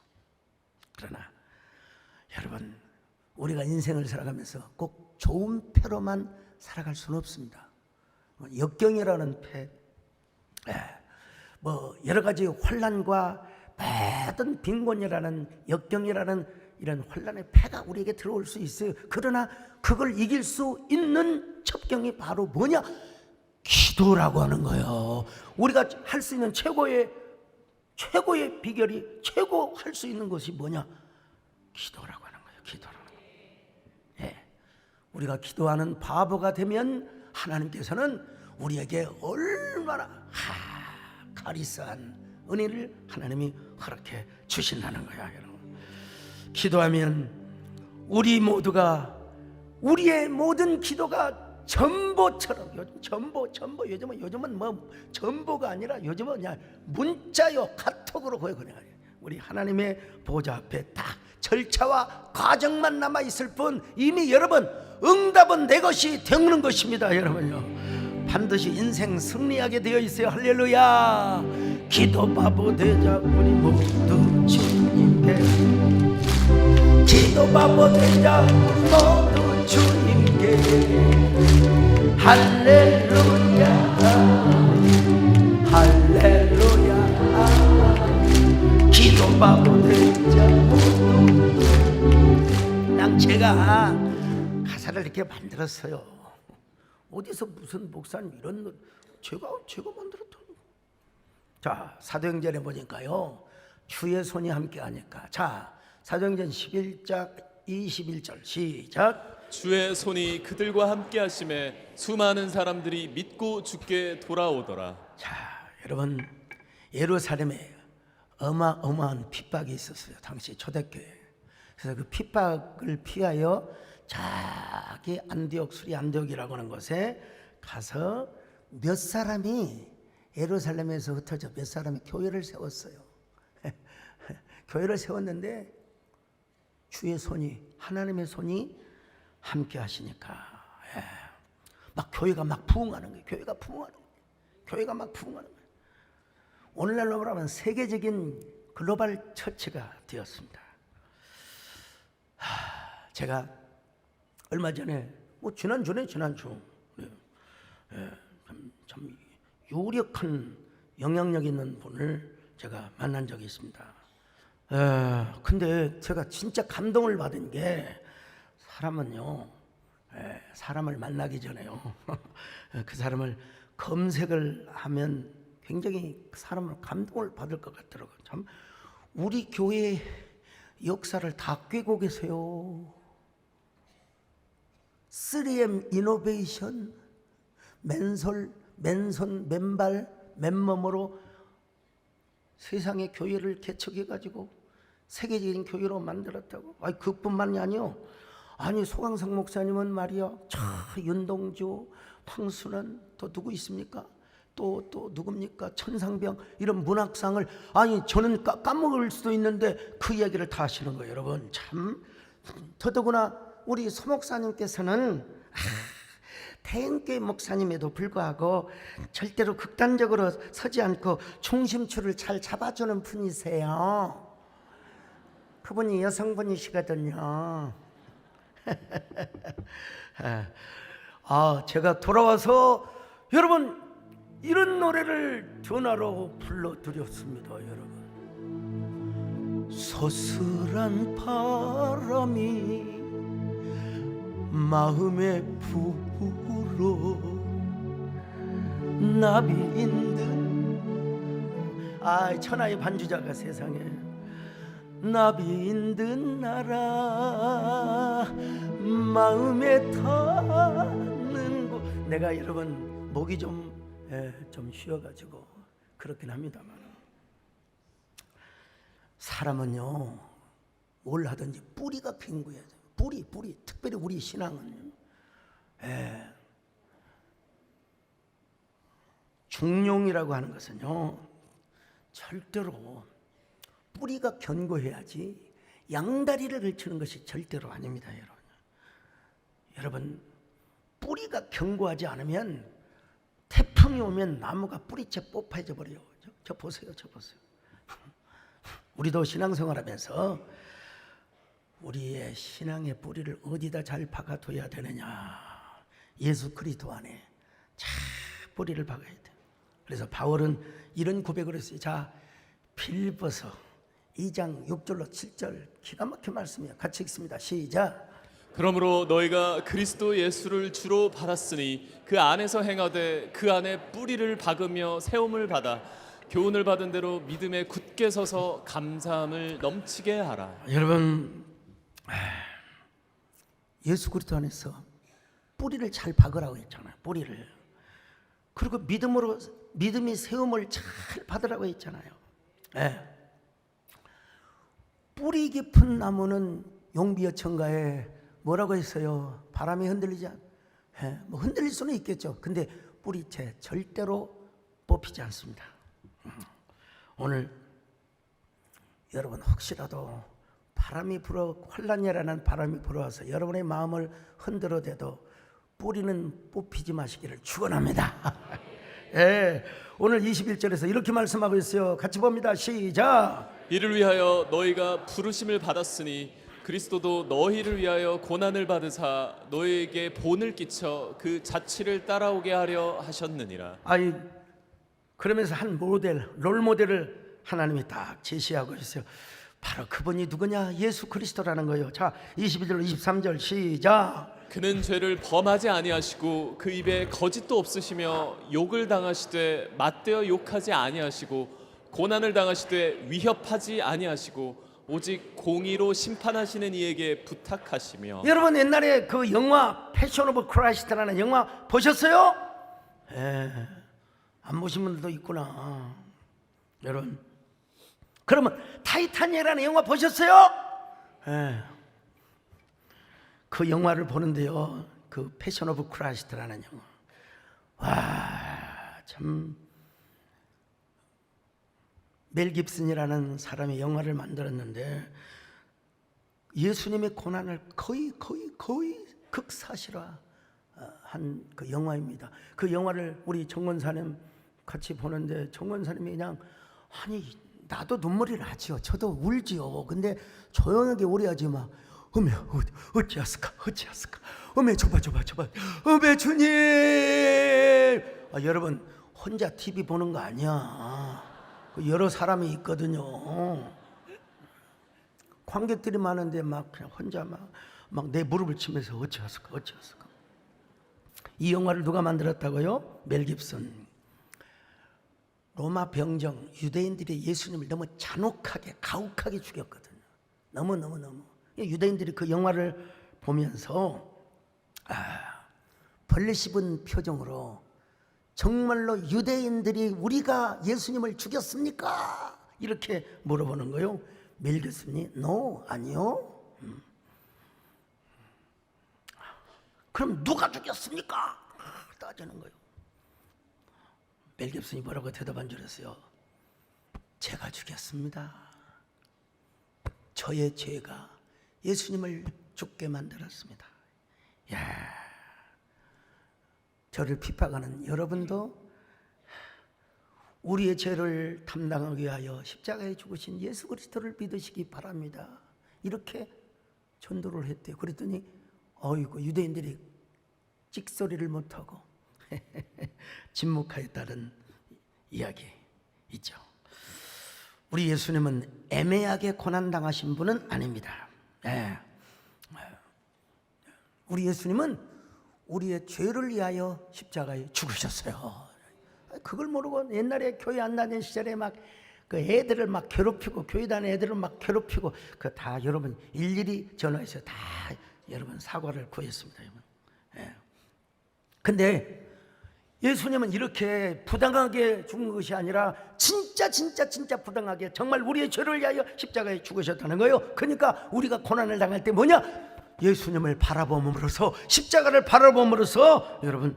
그러나 여러분, 우리가 인생을 살아가면서 꼭 좋은 패로만 살아갈 수는 없습니다. 역경이라는 패, 뭐 여러 가지 환난과 모든 빈곤이라는 역경이라는 이런 환난의 패가 우리에게 들어올 수 있어요. 그러나 그걸 이길 수 있는 첩경이 바로 뭐냐? 기도라고 하는 거예요. 우리가 할 수 있는 최고의 비결이, 최고 할 수 있는 것이 뭐냐? 기도라고 하는 거예요. 기도라는 거예요. 우리가 기도하는 바보가 되면 하나님께서는 우리에게 얼마나 가리스한 은혜를 하나님이 허락해 주신다는 거야. 여러분, 기도하면 우리 모두가, 우리의 모든 기도가 전보처럼, 요즘은 뭐 전보가 아니라 요즘은 그냥 문자요, 카톡으로 그냥 우리 하나님의 보좌 앞에 딱 절차와 과정만 남아 있을 뿐 이미 여러분 응답은 내 것이 되는 것입니다. 여러분요, 반드시 인생 승리하게 되어 있어요. 할렐루야. 기도 바보 되자 우리 모두 주님께, 기도 바보 되자 모두 주님께. 할렐루야 할렐루야. 기도 바보 되자 모두. 그냥 제가 가사를 이렇게 만들었어요. 어디서 무슨 목사님 이런 제가 만들었다. 자, 사도행전에 보니까요, 주의 손이 함께 하니까. 자, 사도행전 11장 21절 시작. 주의 손이 그들과 함께 하심에 수많은 사람들이 믿고 주께 돌아오더라. 자, 여러분, 예루살렘에 어마어마한 핍박이 있었어요. 당시 초대교회. 그래서 그 핍박을 피하여 자기 수리 안디옥이라고 하는 곳에 가서 몇 사람이, 예루살렘에서 흩어져 몇 사람이 교회를 세웠어요. 교회를 세웠는데 주의 손이, 하나님의 손이 함께 하시니까 막 교회가 막 부흥하는 거예요. 교회가 막 부흥하는 거예요. 오늘날로 말하면 세계적인 글로벌 처치가 되었습니다. 제가 얼마 전에 지난주 참 유력한 영향력 있는 분을 제가 만난 적이 있습니다. 근데 제가 진짜 감동을 받은 게 사람은요, 사람을 만나기 전에요, 그 사람을 검색을 하면 굉장히 그 사람을 감동을 받을 것 같더라고요. 참 우리 교회의 역사를 다 꿰고 계세요. 3M 이노베이션, 맨손, 맨발, 맨몸으로 세상의 교회를 개척해가지고 세계적인 교회로 만들었다고. 아니 그뿐만이 아니요. 아니 소강성 목사님은 말이야, 윤동주, 황순원, 또 누구 있습니까? 또 누굽니까? 천상병, 이런 문학상을, 아니 저는 까먹을 수도 있는데 그 이야기를 다 하시는 거예요. 여러분 참, 더더구나 우리 서 목사님께서는 대형교회 목사님에도 불구하고 절대로 극단적으로 서지 않고 중심추를 잘 잡아주는 분이세요. 그분이 여성분이시거든요. 제가 돌아와서 여러분 이런 노래를 전화로 불러드렸습니다. 여러분, 서슬한 바람이 마음에 불어 나비인 듯, 천하의 반주자가 세상에 나비인 듯 날아 마음에 타는 곳. 내가 여러분 목이 좀 쉬어가지고 그렇긴 합니다만, 사람은요 뭘 하든지 뿌리가 견고해야 돼요. 뿌리. 특별히 우리 신앙은 중용이라고 하는 것은요 절대로 뿌리가 견고해야지 양다리를 걸치는 것이 절대로 아닙니다. 여러분 뿌리가 견고하지 않으면 태풍이 오면 나무가 뿌리채 뽑혀져 버려요. 저 보세요. 우리도 신앙생활하면서 우리의 신앙의 뿌리를 어디다 잘 박아둬야 되느냐, 예수 그리스도 안에 잘 뿌리를 박아야 돼. 그래서 바울은 이런 고백을 했어요. 자, 빌립보서 2장 6절로 7절 기가 막힌 말씀이에요. 같이 읽습니다. 시작. 그러므로 너희가 그리스도 예수를 주로 받았으니 그 안에서 행하되 그 안에 뿌리를 박으며 세움을 받아 교훈을 받은 대로 믿음에 굳게 서서 감사함을 넘치게 하라. 여러분, 예수 그리스도 안에서 뿌리를 잘 박으라고 했잖아요. 뿌리를. 그리고 믿음이 세움을 잘 받으라고 했잖아요. 뿌리 깊은 나무는 용비어천가에 뭐라고 했어요? 바람이 흔들리지 뭐 흔들릴 수는 있겠죠. 근데 뿌리채 절대로 뽑히지 않습니다. 오늘 여러분 혹시라도 바람이 불어, 환란이라는 바람이 불어와서 여러분의 마음을 흔들어대도 뿌리는 뽑히지 마시기를 축원합니다. 오늘 21절에서 이렇게 말씀하고 있어요. 같이 봅니다. 시작. 이를 위하여 너희가 부르심을 받았으니 그리스도도 너희를 위하여 고난을 받으사 너희에게 본을 끼쳐 그 자취를 따라오게 하려 하셨느니라. 그러면서 한 롤 모델을 하나님이 딱 제시하고 있어요. 바로 그분이 누구냐? 예수 그리스도라는 거예요. 자, 22절 23절 시작. 그는 죄를 범하지 아니하시고 그 입에 거짓도 없으시며 욕을 당하시되 맞대어 욕하지 아니하시고 고난을 당하시되 위협하지 아니하시고 오직 공의로 심판하시는 이에게 부탁하시며. 여러분 옛날에 그 영화 패션 오브 크라이스트라는 영화 보셨어요? 안 보신 분들도 있구나. 여러분, 그러면 타이타닉이라는 영화 보셨어요? 그 영화를 보는데요, 그 패션 오브 크라이스트라는 영화, 와, 참 멜 깁슨이라는 사람이 영화를 만들었는데 예수님의 고난을 거의 극사실화 한 그 영화입니다. 그 영화를 우리 정권사님 같이 보는데 정권사님이 그냥 아니 나도 눈물이 나지요. 저도 울지요. 근데 조용하게 울어야지 막 어메 어찌하스까 어찌하스까 어메 줘봐 어메 주님. 여러분 혼자 TV 보는 거 아니야. 여러 사람이 있거든요. 관객들이 많은데 막 그냥 혼자 막 내 무릎을 치면서 어찌하스까 어찌하스까. 이 영화를 누가 만들었다고요? 멜 깁슨. 로마 병정 유대인들이 예수님을 너무 잔혹하게 가혹하게 죽였거든요. 너무 유대인들이 그 영화를 보면서 벌레 씹은 표정으로 정말로 유대인들이 우리가 예수님을 죽였습니까? 이렇게 물어보는 거예요. 멜 깁슨이 no 아니요. 그럼 누가 죽였습니까? 따지는 거예요. 멜 깁슨이 뭐라고 대답한 줄 아세요? 제가 죽였습니다. 저의 죄가 예수님을 죽게 만들었습니다. 야, 저를 핍박하는 여러분도 우리의 죄를 담당하기 위하여 십자가에 죽으신 예수 그리스도를 믿으시기 바랍니다. 이렇게 전도를 했대요. 그랬더니 어이구 유대인들이 찍소리를 못하고 침묵하였다는 이야기 있죠. 우리 예수님은 애매하게 고난당하신 분은 아닙니다. 우리 예수님은 우리의 죄를 위하여 십자가에 죽으셨어요. 그걸 모르고 옛날에 교회 안 다니는 시절에 막 그 애들을 막 괴롭히고 교회 다니는 애들을 막 괴롭히고 그 다 여러분 일일이 전화해서 다 여러분 사과를 구했습니다. 근데 예수님은 이렇게 부당하게 죽은 것이 아니라 진짜 부당하게 정말 우리의 죄를 위하여 십자가에 죽으셨다는 거예요. 그러니까 우리가 고난을 당할 때 뭐냐? 예수님을 바라봄으로써 십자가를 바라봄으로써 여러분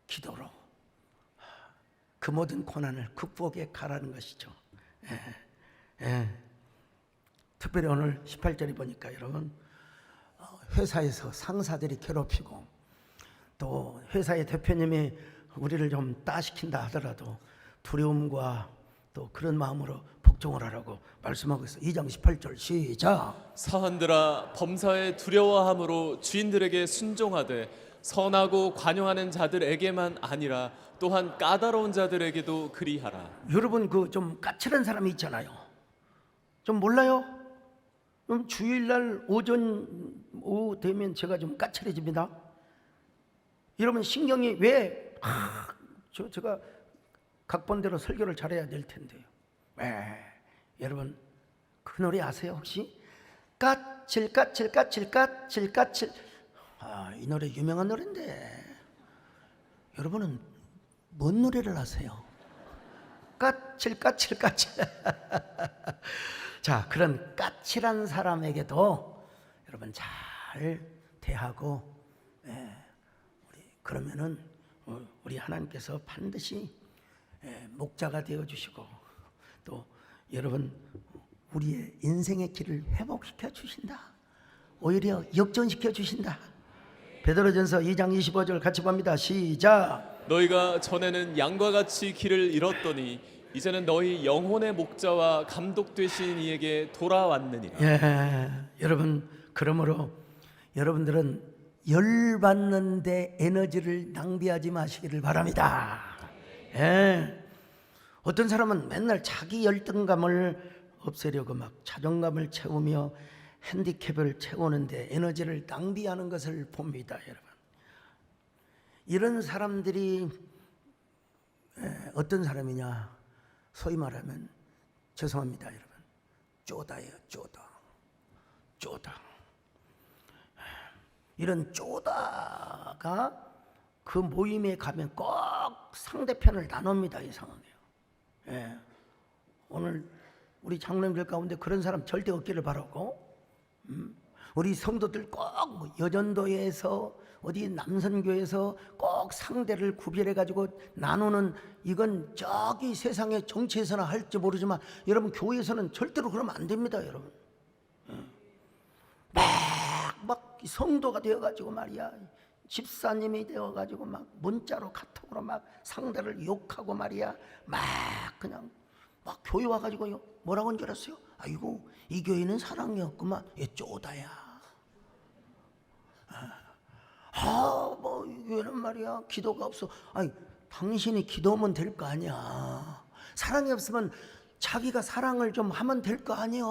기도로 그 모든 고난을 극복해 가라는 것이죠. 특별히 오늘 18절에 보니까 여러분 회사에서 상사들이 괴롭히고 또 회사의 대표님이 우리를 좀 따시킨다 하더라도 두려움과 또 그런 마음으로 복종을 하라고 말씀하고 있어요. 2장 18절 시작. 사한들아 범사에 두려워함으로 주인들에게 순종하되 선하고 관용하는 자들에게만 아니라 또한 까다로운 자들에게도 그리하라. 여러분 그 좀 까칠한 사람이 있잖아요. 좀 몰라요? 그럼 주일날 오후 되면 제가 좀 까칠해집니다. 여러분 신경이 왜 제가 각본대로 설교를 잘해야 될 텐데요. 여러분 그 노래 아세요 혹시? 까칠 이 노래 유명한 노래인데 여러분은 뭔 노래를 아세요? 까칠 자, 그런 까칠한 사람에게도 여러분 잘 대하고 그러면은 우리 하나님께서 반드시 목자가 되어 주시고 또 여러분 우리의 인생의 길을 회복시켜 주신다. 오히려 역전시켜 주신다. 베드로전서 2장 25절 같이 봅니다. 시작. 너희가 전에는 양과 같이 길을 잃었더니 이제는 너희 영혼의 목자와 감독 되신 이에게 돌아왔느니라. 여러분 그러므로 여러분들은 열받는데 에너지를 낭비하지 마시기를 바랍니다. 어떤 사람은 맨날 자기 열등감을 없애려고 막 자존감을 채우며 핸디캡을 채우는데 에너지를 낭비하는 것을 봅니다. 여러분 이런 사람들이 어떤 사람이냐? 소위 말하면 죄송합니다 여러분 쪼다예요. 쪼다. 이런 쪼다가 그 모임에 가면 꼭 상대편을 나눕니다. 이상하게요. 오늘 우리 장로님들 가운데 그런 사람 절대 없기를 바라고 우리 성도들 꼭 뭐 여전도에서 어디 남선교에서 꼭 상대를 구별해 가지고 나누는 이건 저기 세상의 정치에서나 할지 모르지만 여러분 교회에서는 절대로 그러면 안 됩니다. 여러분 막 성도가 되어 가지고 말이야 집사님이 되어가지고 막 문자로 카톡으로 막 상대를 욕하고 말이야, 막 그냥 막 교회 와가지고 뭐라고 한 줄 알았어요? 아이고 이 교회는 사랑이 없구만. 쪼다야. 뭐 이 교회는 말이야 기도가 없어. 아니 당신이 기도하면 될 거 아니야. 사랑이 없으면 자기가 사랑을 좀 하면 될 거 아니야.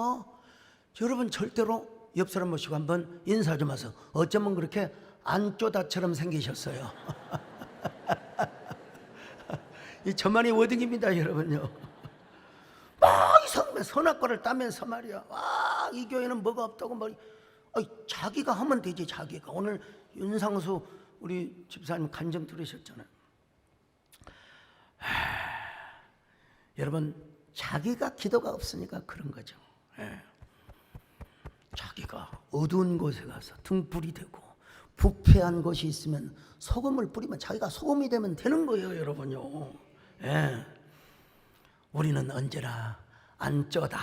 여러분 절대로 옆 사람 모시고 한번 인사 좀 하세요. 어쩌면 그렇게 안쪼다처럼 생기셨어요. 이 저만의 워딩입니다, 여러분요. 막 이상하게 선악과를 따면서 말이야. 이 교회는 뭐가 없다고 말이. 자기가 하면 되지. 자기가. 오늘 윤상수 우리 집사님 간증 들으셨잖아요. 여러분 자기가 기도가 없으니까 그런 거죠. 자기가 어두운 곳에 가서 등불이 되고 부패한 것이 있으면 소금을 뿌리면 자기가 소금이 되면 되는 거예요, 여러분요. 우리는 언제나 안쩌다.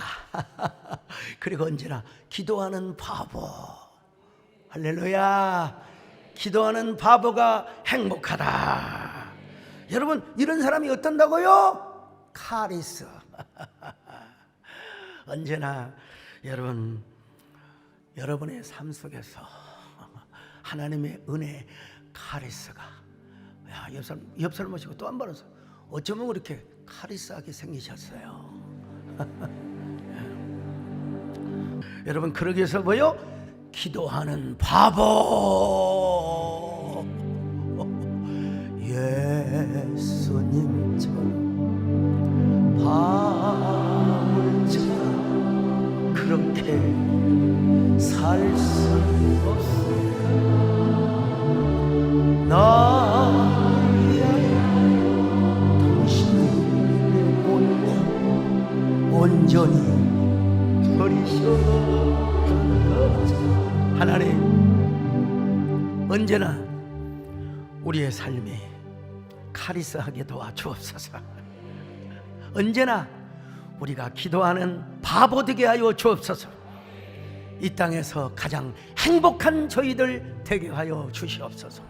그리고 언제나 기도하는 바보. 할렐루야. 기도하는 바보가 행복하다. 여러분 이런 사람이 어떤다고요? 카리스. 언제나 여러분의 삶 속에서 하나님의 은혜 카리스가, 옆 사람 모시고 또 한 번 하세요. 어쩌면 그렇게 카리스하게 생기셨어요. 여러분 그러기 위해서 뭐요? 기도하는 바보. 예수님처럼 바울처럼 그렇게 살 수 없을까? 나를 위하여 당신이 온전히 버리셔. 하나님 언제나 우리의 삶이 카리스하게 도와주옵소서. 언제나 우리가 기도하는 바보 되게 하여 주옵소서. 이 땅에서 가장 행복한 저희들 되게 하여 주시옵소서.